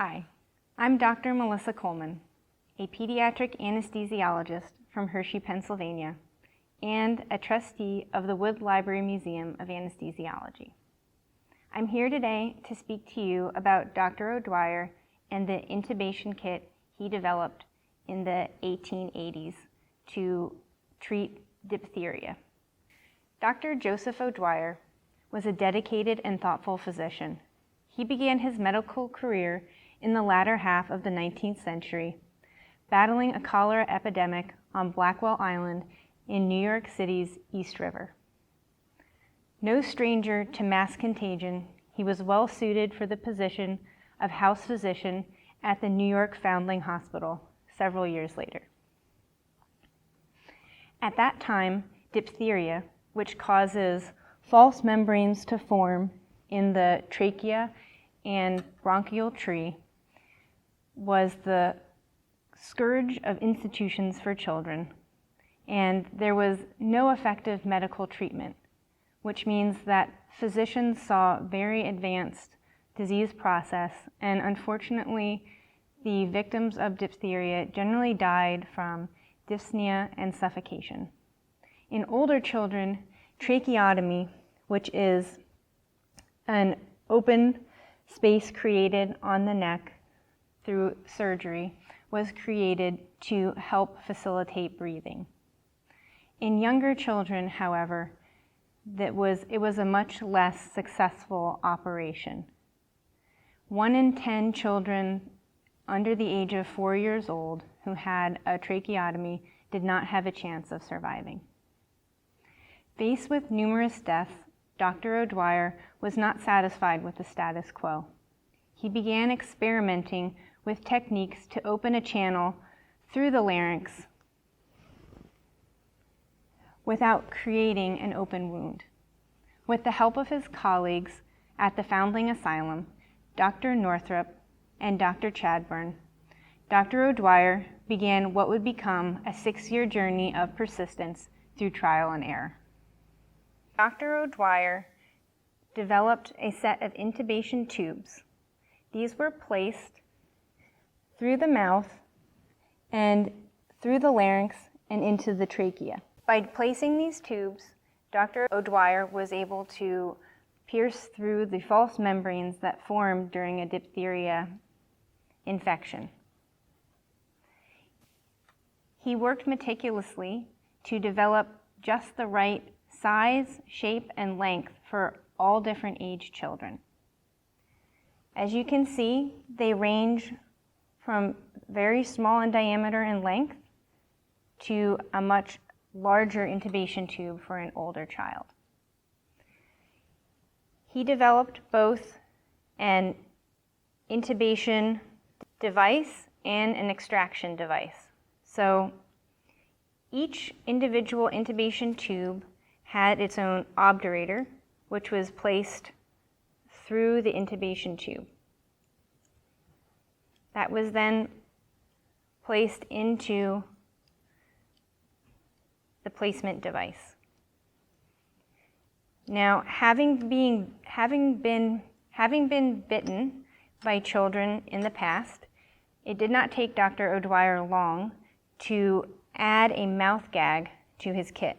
Hi, I'm Dr. Melissa Coleman, a pediatric anesthesiologist from Hershey, Pennsylvania, and a trustee of the Wood Library Museum of Anesthesiology. I'm here today to speak to you about Dr. O'Dwyer and the intubation kit he developed in the 1880s to treat diphtheria. Dr. Joseph O'Dwyer was a dedicated and thoughtful physician. He began his medical career in the latter half of the 19th century, battling a cholera epidemic on Blackwell Island in New York City's East River. No stranger to mass contagion, he was well suited for the position of house physician at the New York Foundling Hospital several years later. At that time, diphtheria, which causes false membranes to form in the trachea and bronchial tree, was the scourge of institutions for children, and there was no effective medical treatment, which means that physicians saw very advanced disease process, and unfortunately, the victims of diphtheria generally died from dyspnea and suffocation. In older children, tracheotomy, which is an open space created on the neck through surgery, was created to help facilitate breathing. In younger children, however, it was a much less successful operation. 1 in 10 children under the age of 4 years old who had a tracheotomy did not have a chance of surviving. Faced with numerous deaths, Dr. O'Dwyer was not satisfied with the status quo. He began experimenting with techniques to open a channel through the larynx without creating an open wound. With the help of his colleagues at the Foundling Asylum, Dr. Northrup and Dr. Chadburn, Dr. O'Dwyer began what would become a 6-year journey of persistence through trial and error. Dr. O'Dwyer developed a set of intubation tubes. These were placed through the mouth and through the larynx and into the trachea. By placing these tubes, Dr. O'Dwyer was able to pierce through the false membranes that formed during a diphtheria infection. He worked meticulously to develop just the right size, shape, and length for all different age children. As you can see, they range from very small in diameter and length to a much larger intubation tube for an older child. He developed both an intubation device and an extraction device. So each individual intubation tube had its own obturator, which was placed through the intubation tube. That was then placed into the placement device. Now, having been bitten by children in the past, it did not take Dr. O'Dwyer long to add a mouth gag to his kit.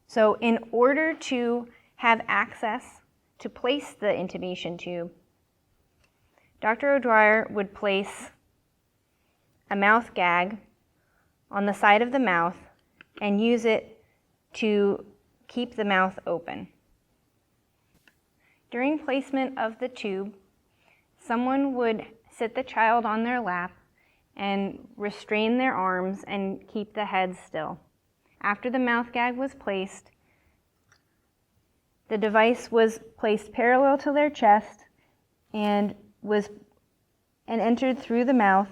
So in order to have access to place the intubation tube, Dr. O'Dwyer would place a mouth gag on the side of the mouth and use it to keep the mouth open. During placement of the tube, someone would sit the child on their lap and restrain their arms and keep the head still. After the mouth gag was placed, the device was placed parallel to their chest and entered through the mouth.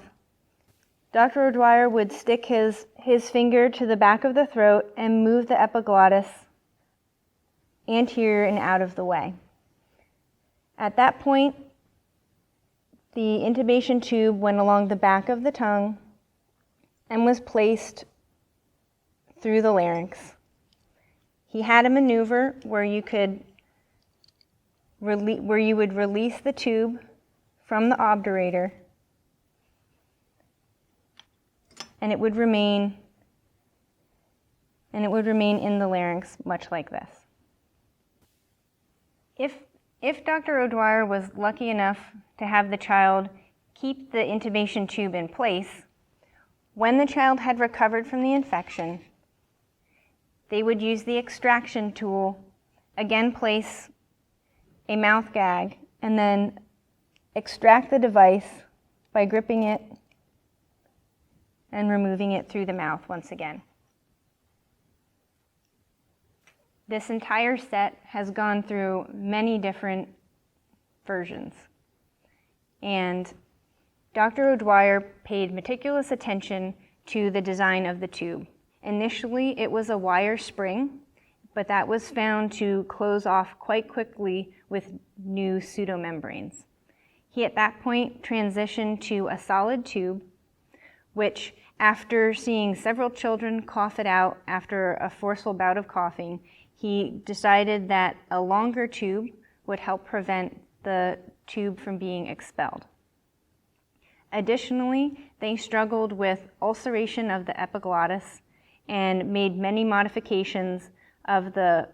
Dr. O'Dwyer would stick his finger to the back of the throat and move the epiglottis anterior and out of the way. At that point, the intubation tube went along the back of the tongue and was placed through the larynx. He had a maneuver where you would release the tube from the obturator, and it would remain in the larynx, much like this. If Dr. O'Dwyer was lucky enough to have the child keep the intubation tube in place, when the child had recovered from the infection, they would use the extraction tool, again place a mouth gag, and then extract the device by gripping it and removing it through the mouth once again. This entire set has gone through many different versions, and Dr. O'Dwyer paid meticulous attention to the design of the tube. Initially, it was a wire spring, but that was found to close off quite quickly with new pseudomembranes. He at that point transitioned to a solid tube, which after seeing several children cough it out after a forceful bout of coughing, he decided that a longer tube would help prevent the tube from being expelled. Additionally, they struggled with ulceration of the epiglottis and made many modifications of the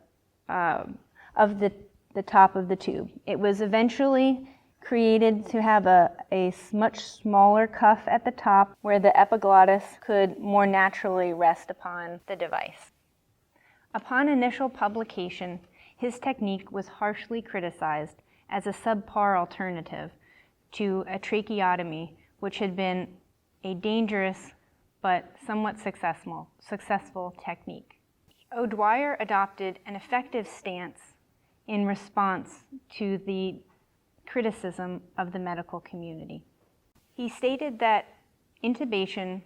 top of the tube. It was eventually created to have a much smaller cuff at the top where the epiglottis could more naturally rest upon the device. Upon initial publication, his technique was harshly criticized as a subpar alternative to a tracheotomy, which had been a dangerous but somewhat successful technique. O'Dwyer adopted an effective stance in response to the criticism of the medical community. He stated that intubation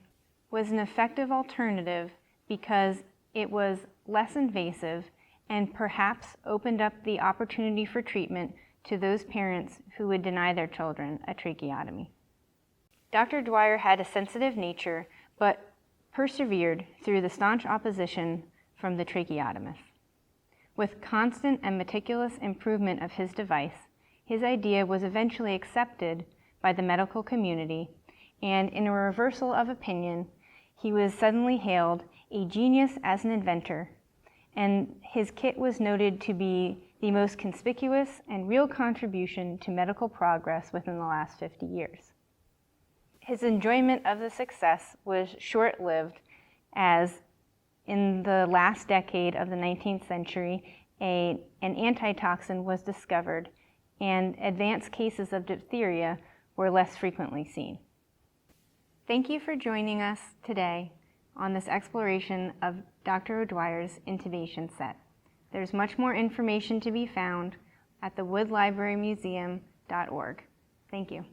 was an effective alternative because it was less invasive and perhaps opened up the opportunity for treatment to those parents who would deny their children a tracheotomy. Dr. Dwyer had a sensitive nature, but persevered through the staunch opposition from the tracheotomists. With constant and meticulous improvement of his device, his idea was eventually accepted by the medical community, and in a reversal of opinion, he was suddenly hailed a genius as an inventor, and his kit was noted to be the most conspicuous and real contribution to medical progress within the last 50 years. His enjoyment of the success was short-lived, as in the last decade of the 19th century, an antitoxin was discovered, and advanced cases of diphtheria were less frequently seen. Thank you for joining us today on this exploration of Dr. O'Dwyer's intubation set. There's much more information to be found at the woodlibrarymuseum.org. Thank you.